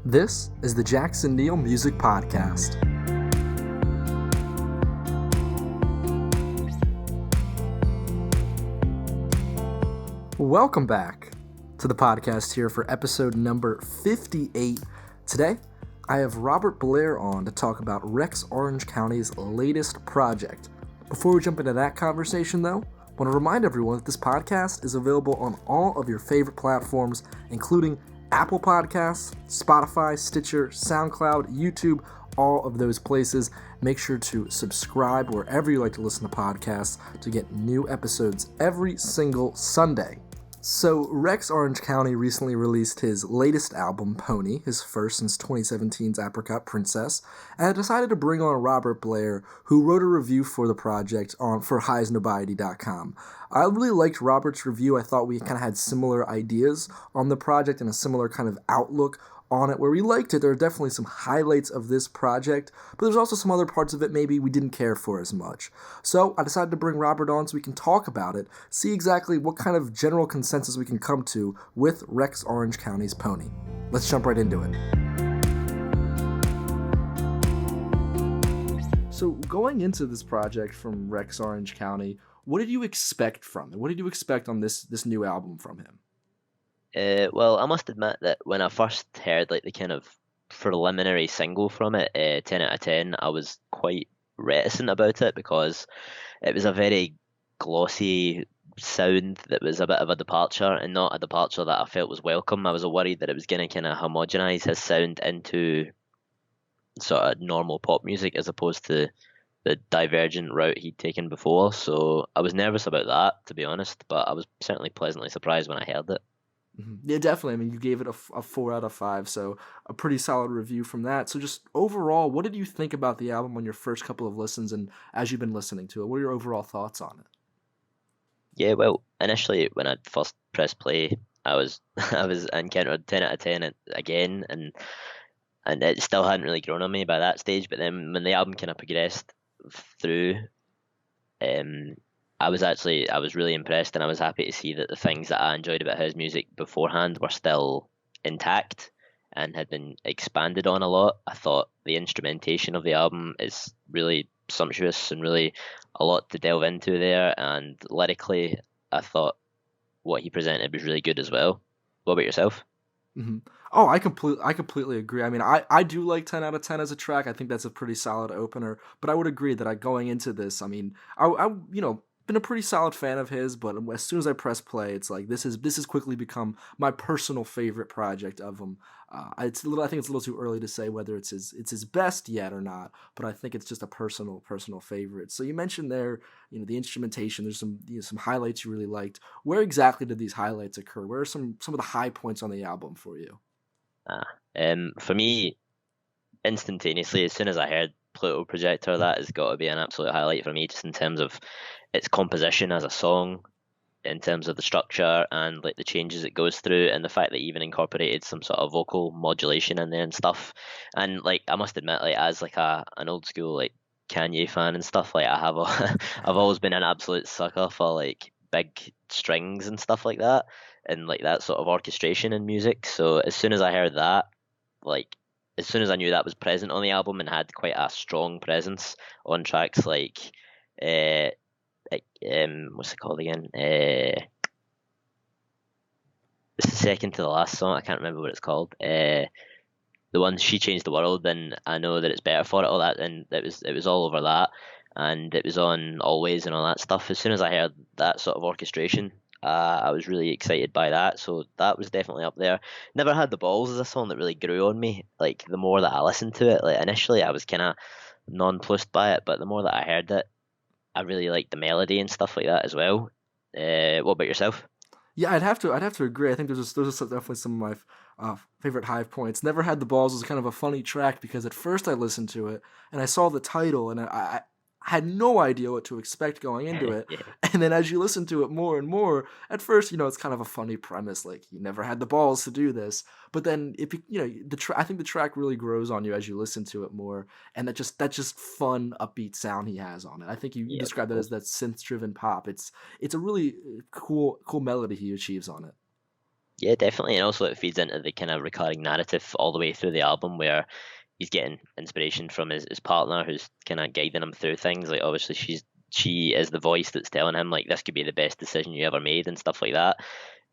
This is the Jackson Neill Music Podcast. Welcome back to the podcast here for episode number 58. Today, I have Robert Blair on to talk about Rex Orange County's latest project. Before we jump into that conversation, though, I want to remind everyone that this podcast is available on all of your favorite platforms, including Apple Podcasts, Spotify, Stitcher, SoundCloud, YouTube, all of those places. Make sure to subscribe wherever you like to listen to podcasts to get new episodes every single Sunday. So, Rex Orange County recently released his latest album, Pony, his first since 2017's Apricot Princess, and decided to bring on Robert Blair, who wrote a review for the project for highsnobiety.com. I really liked Robert's review. I thought we kind of had similar ideas on the project and a similar kind of outlook on it. Where we liked it, there are definitely some highlights of this project, but there's also some other parts of it maybe we didn't care for as much. So I decided to bring Robert on so we can talk about it, see exactly what kind of general consensus we can come to with Rex Orange County's Pony. Let's jump right into it. So going into this project from Rex Orange County, what did you expect from it? What did you expect on this new album from him? Well, I must admit that when I first heard the kind of preliminary single from it, 10 out of 10, I was quite reticent about it because it was a very glossy sound that was a bit of a departure, and not a departure that I felt was welcome. I was worried that it was going to kind of homogenise his sound into sort of normal pop music as opposed to the divergent route he'd taken before. So I was nervous about that, to be honest, but I was certainly pleasantly surprised when I heard it. Yeah, definitely. I mean, you gave it a 4 out of 5, so a pretty solid review from that. So just overall, what did you think about the album on your first couple of listens and as you've been listening to it? What are your overall thoughts on it? Yeah, well, initially when I first pressed play, I was I was encountered 10 out of 10 again, and it still hadn't really grown on me by that stage. But then when the album kind of progressed through, um, I was really impressed, and I was happy to see that the things that I enjoyed about his music beforehand were still intact and had been expanded on a lot. I thought the instrumentation of the album is really sumptuous and really a lot to delve into there, and lyrically, I thought what he presented was really good as well. What about yourself? Mm-hmm. Oh, I completely agree. I mean, I do like 10 out of 10 as a track. I think that's a pretty solid opener, but I would agree that going into this, I mean, I been a pretty solid fan of his, but as soon as I press play, it's like this has quickly become my personal favorite project of him. I think it's a little too early to say whether it's his best yet or not, but I think it's just a personal favorite. So you mentioned there, the instrumentation. There's some highlights you really liked. Where exactly did these highlights occur? Where are some of the high points on the album for you? For me, instantaneously, as soon as I heard Pluto Projector, that has got to be an absolute highlight for me, just in terms of its composition as a song, in terms of the structure and the changes it goes through, and the fact that it even incorporated some sort of vocal modulation in there and stuff. And I must admit, as an old school Kanye fan and stuff, I have I've always been an absolute sucker for big strings and stuff like that, and that sort of orchestration in music. So as soon as I heard that, as soon as I knew that was present on the album and had quite a strong presence on tracks uh, what's it called again? It's the second to the last song. I can't remember what it's called. The one She Changed the World, and I Know That It's Better For It, all that, and it was all over that, and it was on Always and all that stuff. As soon as I heard that sort of orchestration, I was really excited by that, so that was definitely up there. Never Had the Balls is a song that really grew on me. The more that I listened to it, initially I was kind of nonplussed by it, but the more that I heard it, I really liked the melody and stuff like that as well. What about yourself? Yeah, I'd have to agree. I think those are definitely some of my favorite high points. Never Had the Balls was kind of a funny track because at first I listened to it and I saw the title and I had no idea what to expect going into it. Yeah. And then as you listen to it more and more, at first, it's kind of a funny premise, you never had the balls to do this. But then I think the track really grows on you as you listen to it more, and that just fun, upbeat sound he has on it. I think you described that as that synth-driven pop. It's a really cool melody he achieves on it. Yeah, definitely, and also it feeds into the kind of recurring narrative all the way through the album where he's getting inspiration from his partner who's kind of guiding him through things. Like obviously she is the voice that's telling him like this could be the best decision you ever made and stuff like that.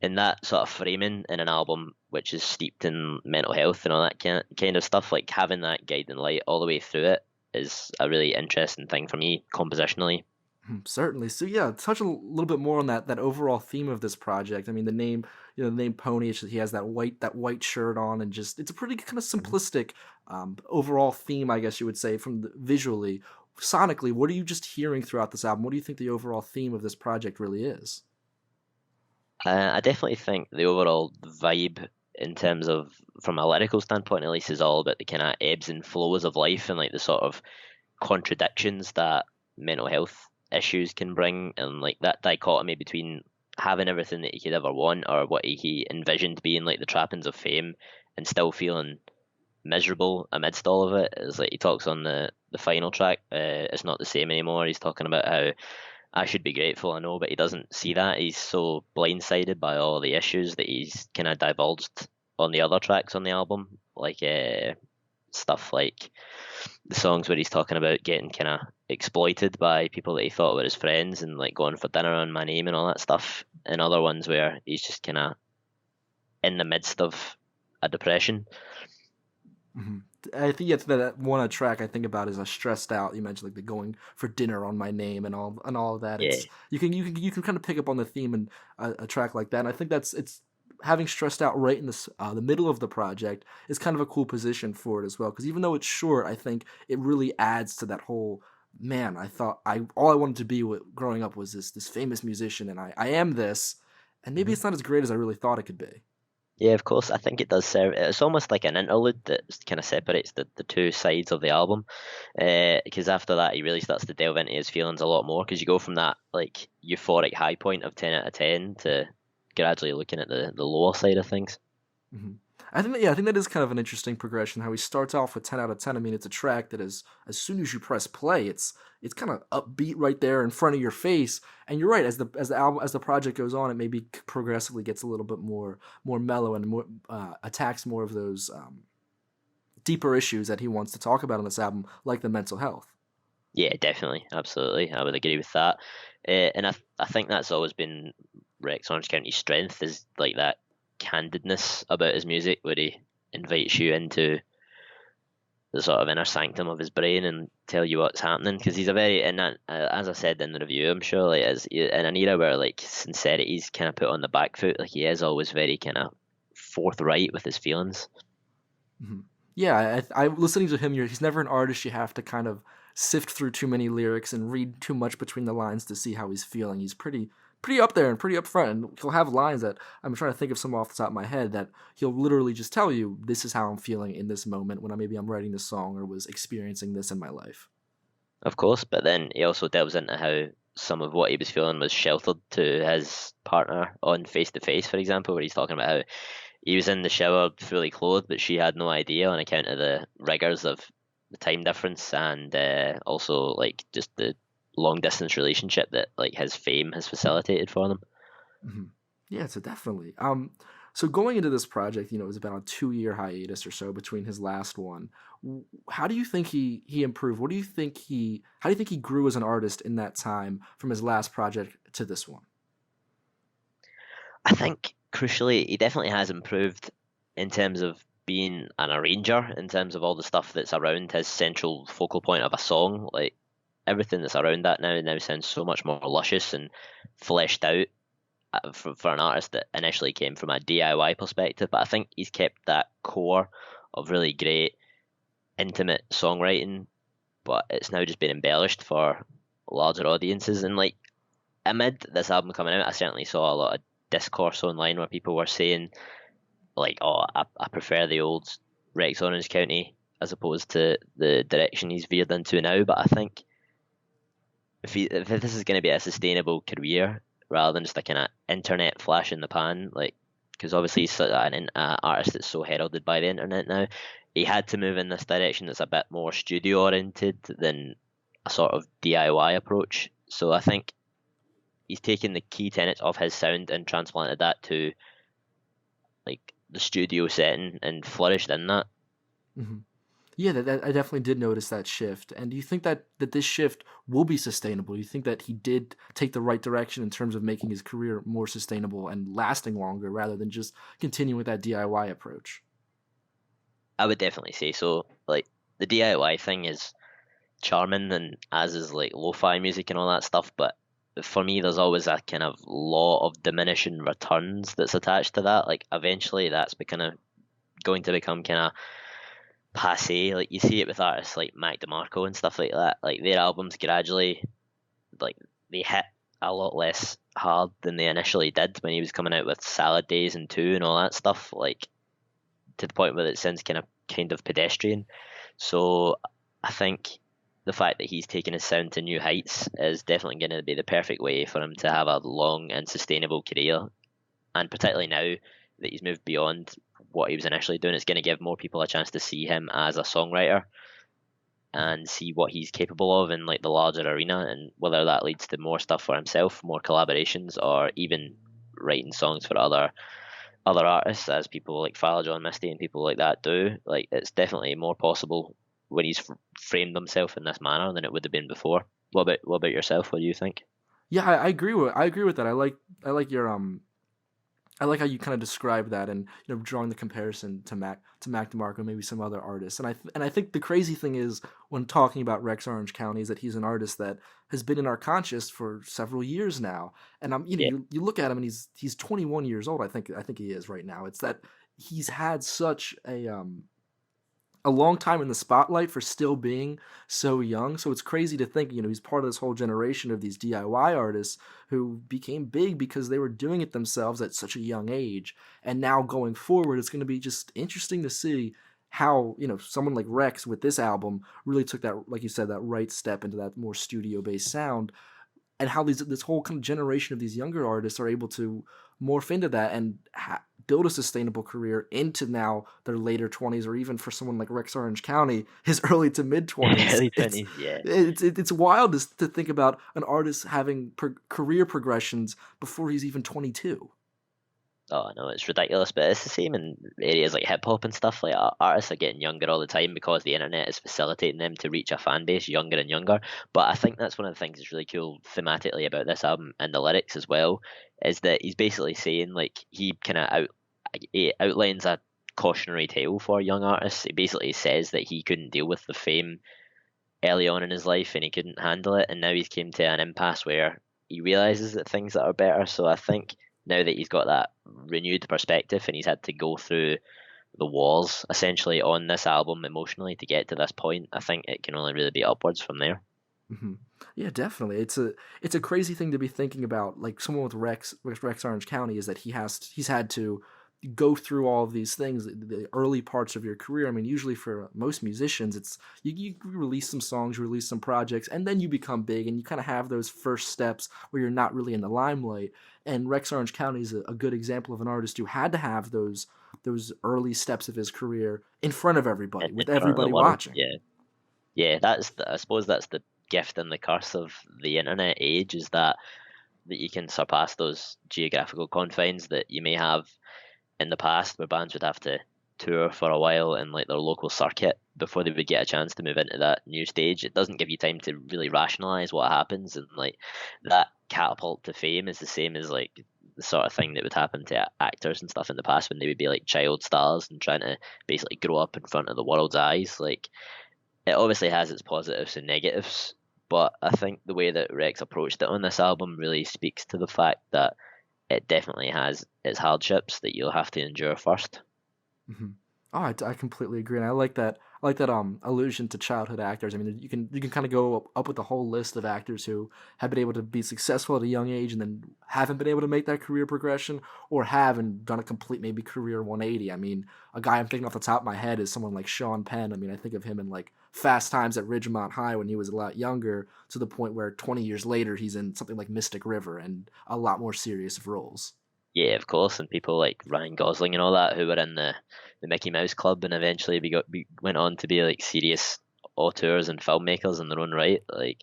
And that sort of framing in an album which is steeped in mental health and all that kind of stuff, like having that guiding light all the way through it is a really interesting thing for me compositionally. Certainly. So yeah, touch a little bit more on that overall theme of this project. I mean, the name, the name Pony. He has that white shirt on, and just it's a pretty kind of simplistic overall theme, I guess you would say, from visually, sonically. What are you just hearing throughout this album? What do you think the overall theme of this project really is? I definitely think the overall vibe, in terms of from a lyrical standpoint at least, is all about the kind of ebbs and flows of life and like the sort of contradictions that mental health issues can bring, and like that dichotomy between having everything that he could ever want or what he envisioned being like the trappings of fame and still feeling miserable amidst all of it. Is like he talks on the final track, it's not the same anymore. He's talking about how I should be grateful, I know, but he doesn't see that. He's so blindsided by all the issues that he's kind of divulged on the other tracks on the album, like stuff like the songs where he's talking about getting kind of exploited by people that he thought were his friends and like going for dinner on my name and all that stuff, and other ones where he's just kind of in the midst of a depression. hmm I think it's that one track I think about is a stressed out. You mentioned like the going for dinner on my name and all of that. Yeah, It's you can kind of pick up on the theme in a track like that. And I think it's having stressed out right in the middle of the project is kind of a cool position for it as well. Because even though it's short, I think it really adds to that whole. Man, I thought I all I wanted to be growing up was this famous musician, and I am this, and maybe hmm it's not as great as I really thought it could be. yeah, of course. I think it does serve. It's almost like an interlude that kind of separates the two sides of the album. Because after that, he really starts to delve into his feelings a lot more. Because you go from that like euphoric high point of 10 out of 10 to gradually looking at the lower side of things. hmm I think that is kind of an interesting progression. How he starts off with 10 out of 10. I mean, it's a track that is as soon as you press play, it's kind of upbeat right there in front of your face. And you're right, as the project goes on, it maybe progressively gets a little bit more mellow and more attacks more of those deeper issues that he wants to talk about on this album, like the mental health. Yeah, definitely, absolutely. I would agree with that. And I think that's always been Rex Orange County's strength is like that candidness about his music, where he invites you into the sort of inner sanctum of his brain and tell you what's happening. Because he's a very, and that, as I said in the review, I'm sure, like, is in an era where like sincerity's kind of put on the back foot, like he is always very kind of forthright with his feelings. hmm Yeah, I listening to him. He's never an artist you have to kind of sift through too many lyrics and read too much between the lines to see how he's feeling. He's pretty up there and pretty upfront. And he'll have lines that I'm trying to think of some off the top of my head that he'll literally just tell you, "This is how I'm feeling in this moment when I'm writing this song or was experiencing this in my life." Of course, but then he also delves into how some of what he was feeling was sheltered to his partner on Face to Face, for example, where he's talking about how he was in the shower fully clothed, but she had no idea on account of the rigors of the time difference and also like just the long distance relationship that like his fame has facilitated for them. hmm Yeah, so definitely. So going into this project, it was about a 2 year hiatus or so between his last one. How do you think he improved? What do you think how do you think he grew as an artist in that time from his last project to this one? I think crucially, he definitely has improved in terms of being an arranger, in terms of all the stuff that's around his central focal point of a song. Like everything that's around that now sounds so much more luscious and fleshed out for an artist that initially came from a DIY perspective. But I think he's kept that core of really great intimate songwriting, but it's now just been embellished for larger audiences. And like amid this album coming out, I certainly saw a lot of discourse online where people were saying like, "Oh, I prefer the old Rex Orange County as opposed to the direction he's veered into now." But I think if this is going to be a sustainable career rather than just a kind of internet flash in the pan, like because obviously he's such an artist that's so heralded by the internet now, he had to move in this direction that's a bit more studio oriented than a sort of DIY approach. So I think he's taken the key tenets of his sound and transplanted that to like the studio setting and flourished in that. Hmm. Yeah, I definitely did notice that shift. And do you think that this shift will be sustainable? You think that he did take the right direction in terms of making his career more sustainable and lasting longer rather than just continuing with that DIY approach? I would definitely say so. Like the DIY thing is charming, and as is like lo-fi music and all that stuff, but for me there's always a kind of law of diminishing returns that's attached to that. Like eventually that's going to become kind of passe. Like you see it with artists like Mac DeMarco and stuff like that. Like their albums gradually, like they hit a lot less hard than they initially did when he was coming out with Salad Days and Two and all that stuff. Like to the point where it sounds kind of pedestrian. So I think the fact that he's taken his sound to new heights is definitely going to be the perfect way for him to have a long and sustainable career. And particularly now that he's moved beyond what he was initially doing, it's going to give more people a chance to see him as a songwriter and see what he's capable of in like the larger arena, and whether that leads to more stuff for himself, more collaborations, or even writing songs for other artists, as people like Father John Misty and people like that do. Like it's definitely more possible when he's framed himself in this manner than it would have been before. What about yourself? What do you think? Yeah, I agree with that. I like your I like how you kind of describe that, and drawing the comparison to Mac DeMarco, maybe some other artists. And I think the crazy thing is when talking about Rex Orange County is that he's an artist that has been in our conscious for several years now. And Yeah, you look at him and he's 21 years old. I think he is right now. It's that he's had such a long time in the spotlight for still being so young. So it's crazy to think, he's part of this whole generation of these DIY artists who became big because they were doing it themselves at such a young age. And now going forward, it's going to be just interesting to see how, someone like Rex with this album really took that, like you said, that right step into that more studio based sound, and how this whole kind of generation of these younger artists are able to morph into that and build a sustainable career into now their later 20s, or even for someone like Rex Orange County, his early to mid 20s. early It's 20s. Yeah. it's wild to think about an artist having career progressions before he's even 22. Oh no, it's ridiculous, but it's the same in areas like hip hop and stuff. Like artists are getting younger all the time because the internet is facilitating them to reach a fan base younger and younger. But I think that's one of the things that's really cool thematically about this album and the lyrics as well, is that he's basically saying like he outlines a cautionary tale for young artists. He basically says that he couldn't deal with the fame early on in his life and he couldn't handle it, and now he's came to an impasse where he realizes that things that are better. So I think now that he's got that renewed perspective and he's had to go through the wars essentially on this album emotionally to get to this point, I think it can only really be upwards from there. Hmm. Yeah, definitely. It's a crazy thing to be thinking about. Like someone with Rex Orange County is that he's had to go through all of these things, the early parts of your career. I mean, usually for most musicians, it's you release some songs, you release some projects, and then you become big, and you kind of have those first steps where you're not really in the limelight. And Rex Orange County is a good example of an artist who had to have those early steps of his career in front of everybody, In with front of the everybody world, watching. yeah. Yeah, I suppose that's the gift and the curse of the internet age, is that you can surpass those geographical confines that you may have in the past, where bands would have to tour for a while in like their local circuit before they would get a chance to move into that new stage. It doesn't give you time to really rationalize what happens, and like that catapult to fame is the same as like the sort of thing that would happen to actors and stuff in the past when they would be like child stars and trying to basically grow up in front of the world's eyes. Like it obviously has its positives and negatives, but I think the way that Rex approached it on this album really speaks to the fact that it definitely has its hardships that you'll have to endure first. Hmm. Oh, I completely agree, and I like that. I like that allusion to childhood actors. I mean, you can kind of go up with a whole list of actors who have been able to be successful at a young age and then haven't been able to make that career progression, or have and done a complete maybe career 180. I mean, a guy I'm thinking off the top of my head is someone like Sean Penn. I mean, I think of him in like Fast Times at Ridgemont High when he was a lot younger, to the point where 20 years later he's in something like Mystic River and a lot more serious of roles. Yeah, of course, and people like Ryan Gosling and all that who were in the Mickey Mouse Club and eventually went on to be like serious auteurs and filmmakers in their own right. Like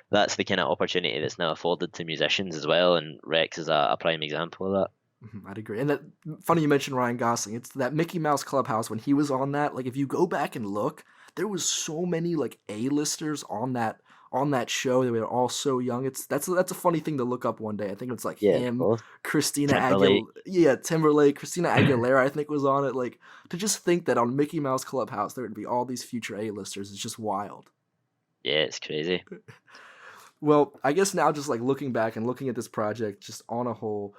that's the kind of opportunity that's now afforded to musicians as well, and Rex is a prime example of that. I'd agree. And that funny you mentioned Ryan Gosling. It's that Mickey Mouse Clubhouse when he was on that. Like if you go back and look, there was so many like A-listers on that show. They were all so young. That's a funny thing to look up one day. I think it's like Yeah, of him, course. Christina Timberlake. Aguilera, yeah, Timberlake, Christina Aguilera. I think was on it. Like to just think that on Mickey Mouse Clubhouse there would be all these future A-listers is just wild. Yeah, it's crazy. Well, I guess now just like looking back and looking at this project just on a whole,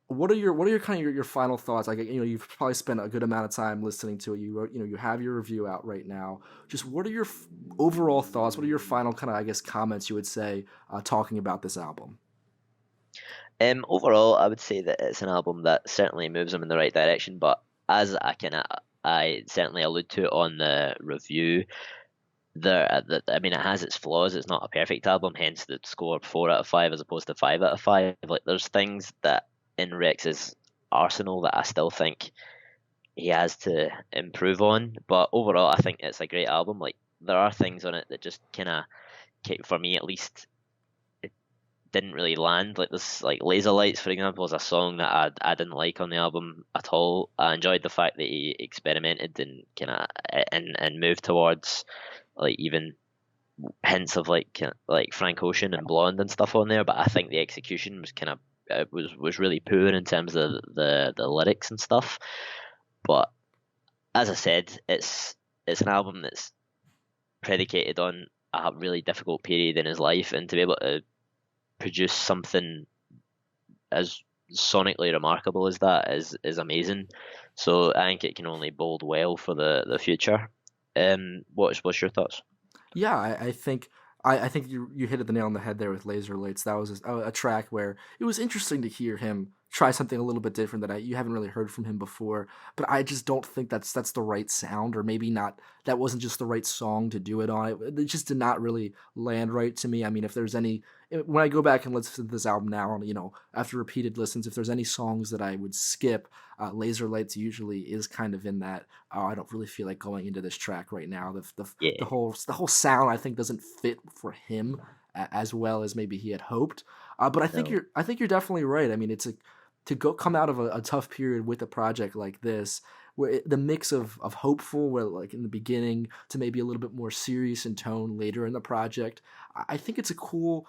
what are your kind of your final thoughts? Like you've probably spent a good amount of time listening to it. You have your review out right now. Just what are your overall thoughts? What are your final kind of I guess comments you would say talking about this album? Overall, I would say that it's an album that certainly moves them in the right direction. But as I certainly allude to on the review, I mean, it has its flaws. It's not a perfect album, hence the score 4 out of 5 as opposed to 5 out of 5. Like, there's things that in Rex's arsenal that I still think he has to improve on. But overall, I think it's a great album. Like, there are things on it that just kind of, for me at least, it didn't really land. Like this, like Laser Lights, for example, is a song that I didn't like on the album at all. I enjoyed the fact that he experimented and kind of and moved towards like even hints of like Frank Ocean and Blonde and stuff on there, but I think the execution was kind of was really poor in terms of the lyrics and stuff. But as I said, it's an album that's predicated on a really difficult period in his life, and to be able to produce something as sonically remarkable as that is amazing. So I think it can only bode well for the future. What's your thoughts? Yeah, I think you hit the nail on the head there with Laser Lights. That was a track where it was interesting to hear him try something a little bit different that you haven't really heard from him before. But I just don't think that's the right sound, or maybe not. That wasn't just the right song to do it on. It just did not really land right to me. I mean, if there's any, when I go back and listen to this album now, after repeated listens, if there's any songs that I would skip, Laser Lights usually is kind of in that. Oh, I don't really feel like going into this track right now. Yeah. The whole sound I think doesn't fit for him as well as maybe he had hoped. But I think you're definitely right. I mean, to come out of a tough period with a project like this, where the mix of hopeful, where like in the beginning, to maybe a little bit more serious in tone later in the project, I think it's a cool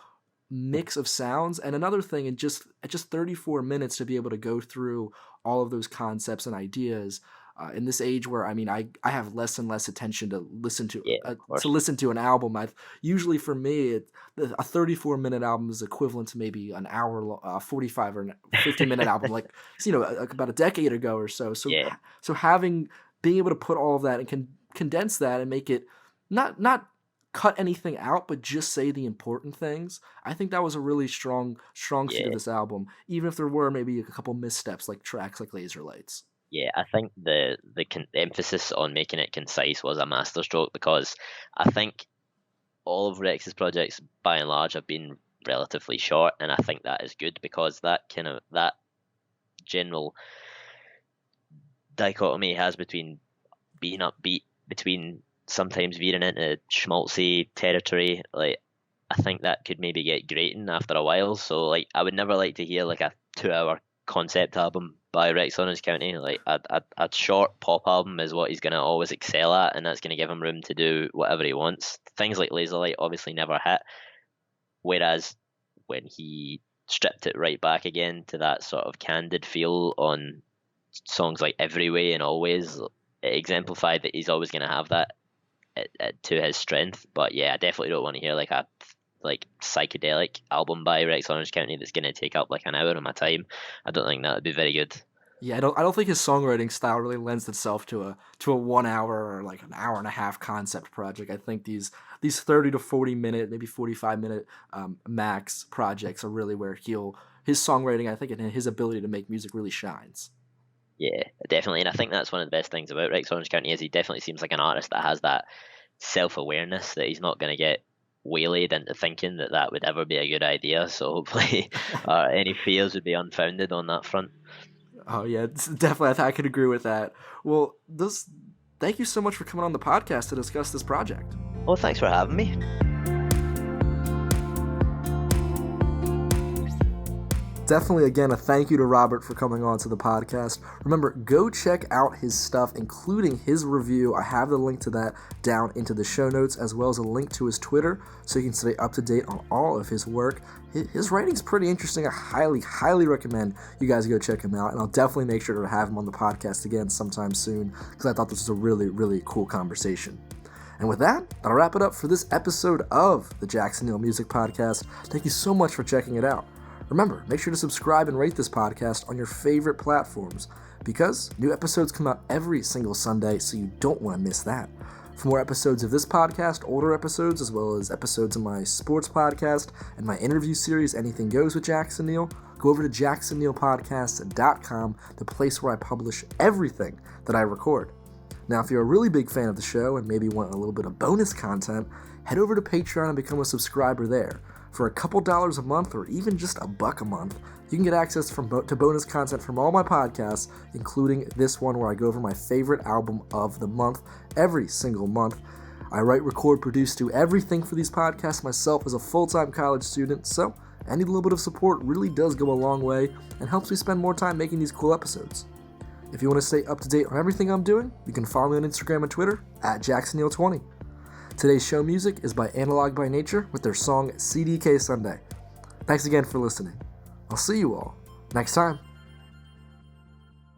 mix of sounds. And another thing, at just 34 minutes to be able to go through all of those concepts and ideas. In this age where I have less and less attention to listen to an album. Usually for me a 34-minute album is equivalent to maybe an hour 45 or 50-minute album like about a decade ago or so. So Yeah. so being able to put all of that and condense that and make it not cut anything out but just say the important things. I think that was a really strong suit of this album, even if there were maybe a couple missteps like tracks like Laser Lights. Yeah, I think the emphasis on making it concise was a masterstroke, because I think all of Rex's projects, by and large, have been relatively short, and I think that is good, because that general dichotomy he has between being upbeat, between sometimes veering into schmaltzy territory, like I think that could maybe get grating after a while. So like I would never like to hear like a 2-hour concept album by Rex Orange County. Like a short pop album is what he's going to always excel at, and that's going to give him room to do whatever he wants. Things like Laserlight obviously never hit, whereas when he stripped it right back again to that sort of candid feel on songs like Every Way and Always, it exemplified that he's always going to have that to his strength. But yeah, I definitely don't want to hear like a psychedelic album by Rex Orange County that's going to take up like an hour of my time. I don't think that would be very good. Yeah, I don't think his songwriting style really lends itself to a 1 hour or like an hour and a half concept project. I think these 30 to 40 minute, maybe 45 minute max projects are really where his songwriting, I think, and his ability to make music really shines. Yeah, definitely. And I think that's one of the best things about Rex Orange County is he definitely seems like an artist that has that self-awareness that he's not going to get waylaid into thinking that would ever be a good idea. So hopefully any fears would be unfounded on that front. Oh yeah, definitely. I could agree with that. Well, thank you so much for coming on the podcast to discuss this project. Well, thanks for having me. Definitely, again, a thank you to Robert for coming on to the podcast. Remember, go check out his stuff, including his review. I have the link to that down into the show notes, as well as a link to his Twitter, so you can stay up to date on all of his work. His writing's pretty interesting. I highly recommend you guys go check him out, and I'll definitely make sure to have him on the podcast again sometime soon, because I thought this was a really cool conversation. And with that, that'll wrap it up for this episode of the Jackson Neill Music Podcast. Thank you so much for checking it out. Remember, make sure to subscribe and rate this podcast on your favorite platforms, because new episodes come out every single Sunday, so you don't want to miss that. For more episodes of this podcast, older episodes, as well as episodes of my sports podcast and my interview series, Anything Goes with Jackson Neill, go over to jacksonneillpodcast.com, the place where I publish everything that I record. Now, if you're a really big fan of the show and maybe want a little bit of bonus content, head over to Patreon and become a subscriber there. For a couple dollars a month, or even just $1 a month, you can get access to bonus content from all my podcasts, including this one where I go over my favorite album of the month every single month. I write, record, produce, do everything for these podcasts myself as a full-time college student, so any little bit of support really does go a long way and helps me spend more time making these cool episodes. If you want to stay up to date on everything I'm doing, you can follow me on Instagram and Twitter at JacksonNeill20. Today's show music is by Analog by Nature with their song CDK Sunday. Thanks again for listening. I'll see you all next time.